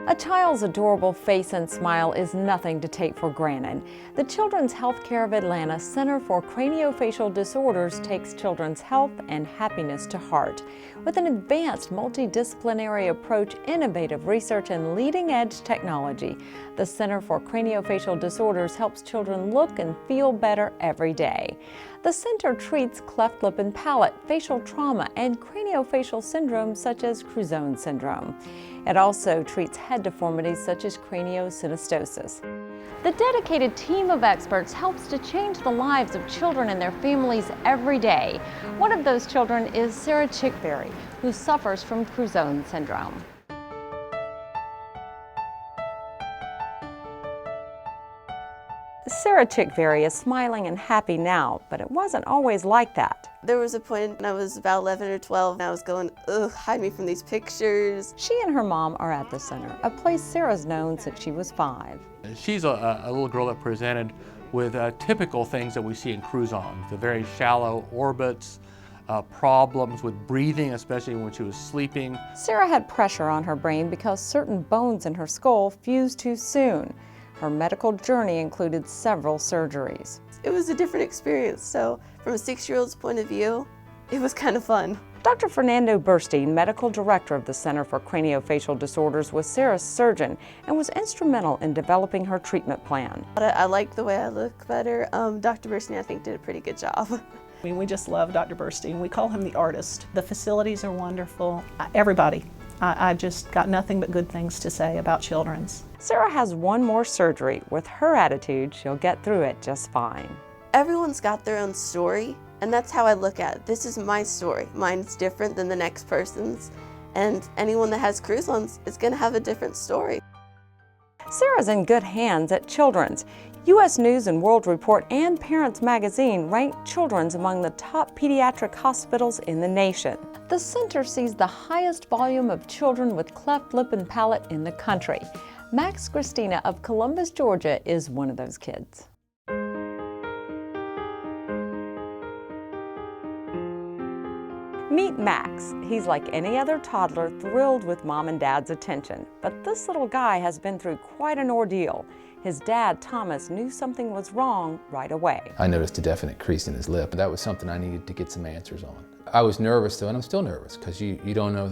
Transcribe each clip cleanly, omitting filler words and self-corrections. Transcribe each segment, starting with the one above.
A child's adorable face and smile is nothing to take for granted. The Children's Healthcare of Atlanta Center for Craniofacial Disorders takes children's health and happiness to heart. With an advanced multidisciplinary approach, innovative research, and leading-edge technology, the Center for Craniofacial Disorders helps children look and feel better every day. The center treats cleft lip and palate, facial trauma, and craniofacial syndromes such as Crouzon syndrome. It also treats head deformities such as craniosynostosis. The dedicated team of experts helps to change the lives of children and their families every day. One of those children is Sarah Chickberry, who suffers from Crouzon syndrome. Sarah Chickberry is smiling and happy now, but it wasn't always like that. There was a point when I was about 11 or 12 and I was going, ugh, hide me from these pictures. She and her mom are at the center, a place Sarah's known since she was 5. She's a little girl that presented with typical things that we see in Crouzon, the very shallow orbits, problems with breathing, especially when she was sleeping. Sarah had pressure on her brain because certain bones in her skull fused too soon. Her medical journey included several surgeries. It was a different experience, so from a 6-year-old's point of view, it was kind of fun. Dr. Fernando Burstein, medical director of the Center for Craniofacial Disorders, was Sarah's surgeon and was instrumental in developing her treatment plan. I like the way I look better. Dr. Burstein, I think, did a pretty good job. I mean, we just love Dr. Burstein. We call him the artist. The facilities are wonderful. Everybody. I just got nothing but good things to say about Children's. Sarah has one more surgery. With her attitude, she'll get through it just fine. Everyone's got their own story, and that's how I look at it. This is my story. Mine's different than the next person's, and anyone that has Crouzon's is going to have a different story. Sarah's in good hands at Children's. U.S. News and World Report and Parents Magazine ranked Children's among the top pediatric hospitals in the nation. The center sees the highest volume of children with cleft lip and palate in the country. Max Christina of Columbus, Georgia is one of those kids. Meet Max. He's like any other toddler, thrilled with mom and dad's attention. But this little guy has been through quite an ordeal. His dad, Thomas, knew something was wrong right away. I noticed a definite crease in his lip. That was something I needed to get some answers on. I was nervous though, and I'm still nervous, because you don't know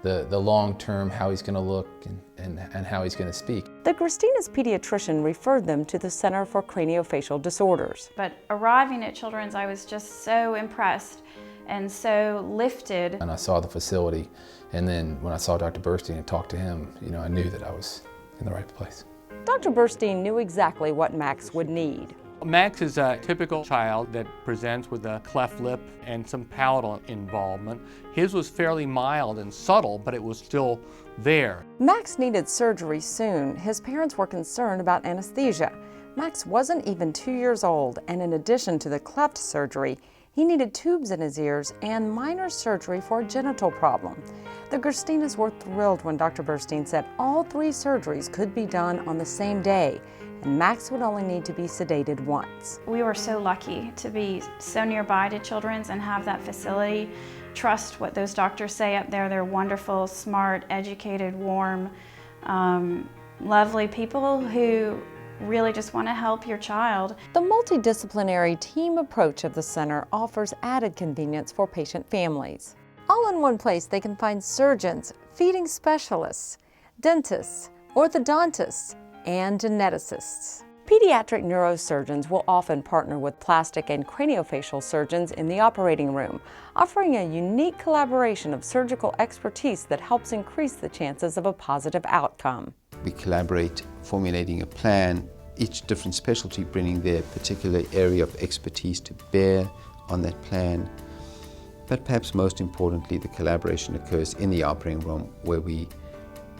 the long term, how he's going to look and how he's going to speak. The Christina's pediatrician referred them to the Center for Craniofacial Disorders. But arriving at Children's, I was just so impressed and so lifted. And I saw the facility, and then when I saw Dr. Burstein and talked to him, I knew that I was in the right place. Dr. Burstein knew exactly what Max would need. Max is a typical child that presents with a cleft lip and some palatal involvement. His was fairly mild and subtle, but it was still there. Max needed surgery soon. His parents were concerned about anesthesia. Max wasn't even 2 years old, and in addition to the cleft surgery, he needed tubes in his ears and minor surgery for a genital problem. The Christinas were thrilled when Dr. Burstein said all 3 surgeries could be done on the same day, and Max would only need to be sedated once. We were so lucky to be so nearby to Children's and have that facility. Trust what those doctors say up there. They're wonderful, smart, educated, warm, lovely people who really just want to help your child. The multidisciplinary team approach of the center offers added convenience for patient families. All in one place, they can find surgeons, feeding specialists, dentists, orthodontists, and geneticists. Pediatric neurosurgeons will often partner with plastic and craniofacial surgeons in the operating room, offering a unique collaboration of surgical expertise that helps increase the chances of a positive outcome. We collaborate formulating a plan, each different specialty bringing their particular area of expertise to bear on that plan. But perhaps most importantly, the collaboration occurs in the operating room where we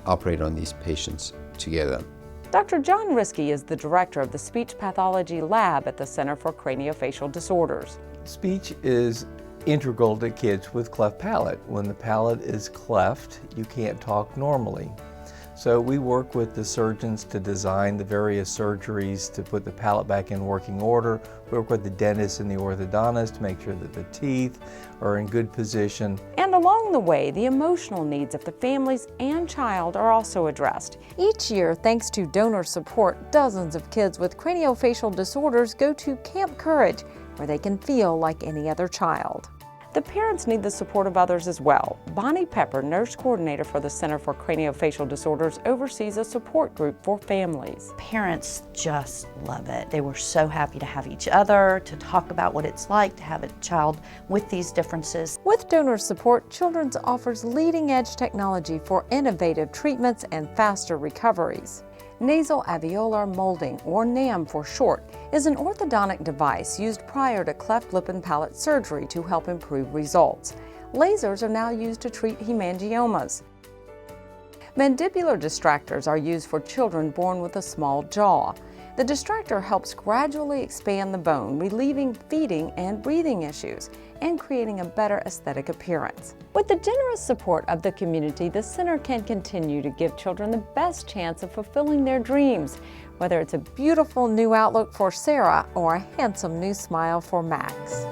operate on these patients together. Dr. John Riskey is the director of the Speech Pathology Lab at the Center for Craniofacial Disorders. Speech is integral to kids with cleft palate. When the palate is cleft, you can't talk normally. So we work with the surgeons to design the various surgeries to put the palate back in working order. We work with the dentist and the orthodontist to make sure that the teeth are in good position. And along the way, the emotional needs of the families and child are also addressed. Each year, thanks to donor support, dozens of kids with craniofacial disorders go to Camp Courage, where they can feel like any other child. The parents need the support of others as well. Bonnie Pepper, nurse coordinator for the Center for Craniofacial Disorders, oversees a support group for families. Parents just love it. They were so happy to have each other, to talk about what it's like to have a child with these differences. With donor support, Children's offers leading-edge technology for innovative treatments and faster recoveries. Nasal alveolar molding, or NAM for short, is an orthodontic device used prior to cleft lip and palate surgery to help improve results. Lasers are now used to treat hemangiomas. Mandibular distractors are used for children born with a small jaw. The distractor helps gradually expand the bone, relieving feeding and breathing issues, and creating a better aesthetic appearance. With the generous support of the community, the center can continue to give children the best chance of fulfilling their dreams, whether it's a beautiful new outlook for Sarah or a handsome new smile for Max.